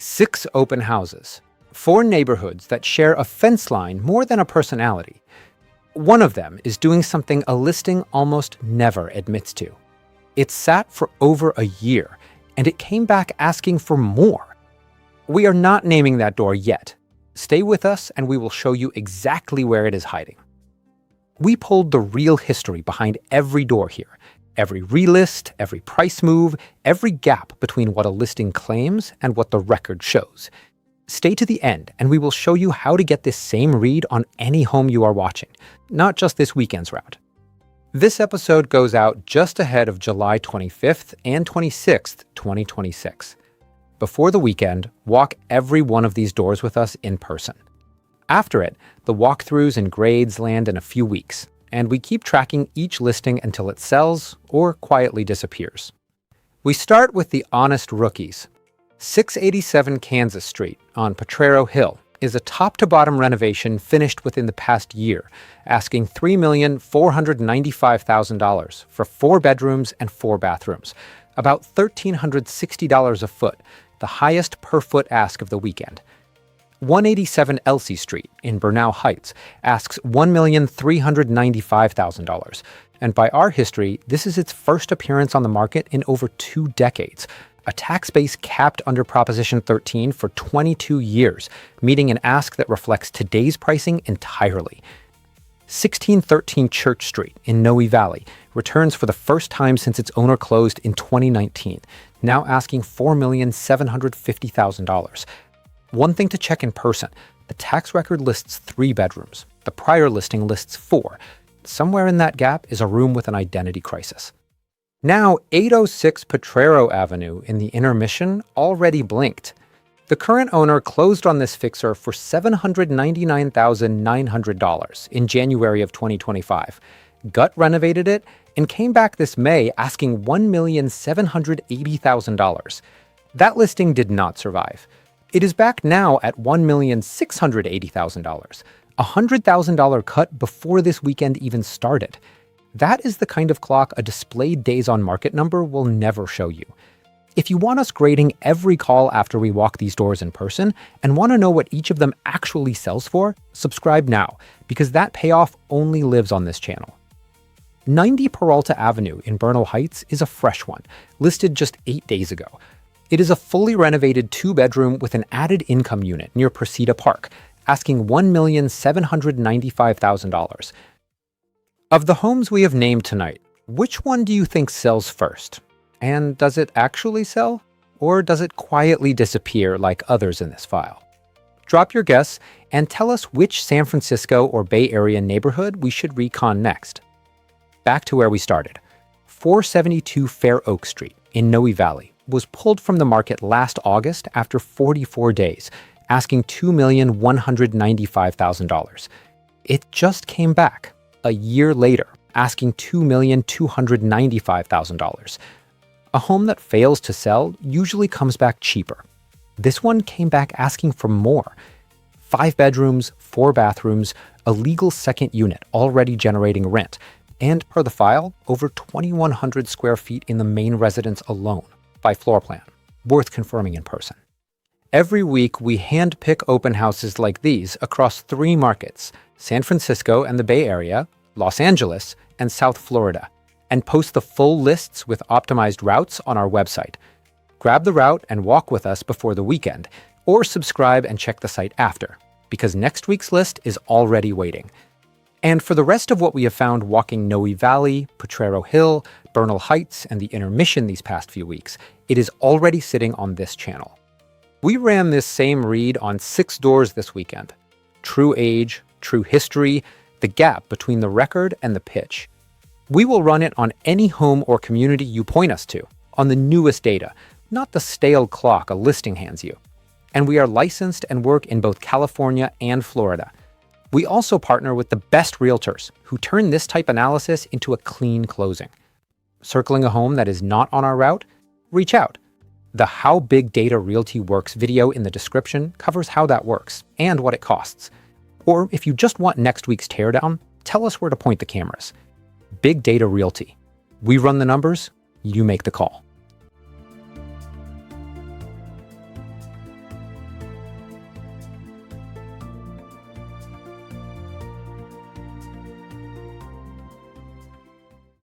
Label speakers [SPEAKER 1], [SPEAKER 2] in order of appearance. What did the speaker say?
[SPEAKER 1] 6 open houses, 4 neighborhoods that share a fence line more than a personality. One of them is doing something a listing almost never admits to. It sat for over a year, and it came back asking for more. We are not naming that door yet. Stay with us and we will show you exactly where it is hiding. We pulled the real history behind every door here, every relist, every price move, every gap between what a listing claims and what the record shows. Stay to the end and we will show you how to get this same read on any home you are watching, not just this weekend's route. This episode goes out just ahead of July 25th and 26th, 2026. Before the weekend, walk every one of these doors with us in person. After it, the walkthroughs and grades land in a few weeks, and we keep tracking each listing until it sells or quietly disappears. We start with the honest rookies. 687 Kansas Street on Potrero Hill is a top-to-bottom renovation finished within the past year, asking $3,495,000 for 4 bedrooms and 4 bathrooms, about $1,360 a foot, the highest per-foot ask of the weekend. 187 Elsie Street in Bernal Heights asks $1,395,000, and by our history, this is its first appearance on the market in over 2 decades. A tax base capped under Proposition 13 for 22 years, meeting an ask that reflects today's pricing entirely. 1613 Church Street in Noe Valley returns for the first time since its owner closed in 2019, now asking $4,750,000. One thing to check in person, the tax record lists 3 bedrooms. The prior listing lists 4. Somewhere in that gap is a room with an identity crisis. Now, 806 Potrero Avenue in the Intermission already blinked. The current owner closed on this fixer for $799,900 in January of 2025, gut renovated it, and came back this May asking $1,780,000. That listing did not survive. It is back now at $1,680,000, a $100,000 cut before this weekend even started. That is the kind of clock a displayed days on market number will never show you. If you want us grading every call after we walk these doors in person and want to know what each of them actually sells for, subscribe now, because that payoff only lives on this channel. 90 Peralta Avenue in Bernal Heights is a fresh one, listed just 8 days ago. It is a fully renovated 2-bedroom with an added income unit near Peralta Park, asking $1,795,000. Of the homes we have named tonight, which one do you think sells first? And does it actually sell? Or does it quietly disappear like others in this file? Drop your guess and tell us which San Francisco or Bay Area neighborhood we should recon next. Back to where we started. 472 Fair Oak Street in Noe Valley was pulled from the market last August after 44 days, asking $2,195,000. It just came back a year later, asking $2,295,000. A home that fails to sell usually comes back cheaper. This one came back asking for more. 5 bedrooms, 4 bathrooms, a legal second unit already generating rent, and per the file, over 2,100 square feet in the main residence alone, by floor plan, worth confirming in person. Every week, we handpick open houses like these across 3 markets, San Francisco and the Bay Area, Los Angeles, and South Florida, and post the full lists with optimized routes on our website. Grab the route and walk with us before the weekend, or subscribe and check the site after, because next week's list is already waiting. And for the rest of what we have found walking Noe Valley, Potrero Hill, Bernal Heights, and the Intermission these past few weeks, it is already sitting on this channel. We ran this same read on 6 doors this weekend. True age, true history, the gap between the record and the pitch. We will run it on any home or community you point us to, on the newest data, not the stale clock a listing hands you. And we are licensed and work in both California and Florida. We also partner with the best realtors who turn this type analysis into a clean closing. Circling a home that is not on our route? Reach out. The How Big Data Realty Works video in the description covers how that works and what it costs. Or if you just want next week's teardown, tell us where to point the cameras. Big Data Realty. We run the numbers, you make the call.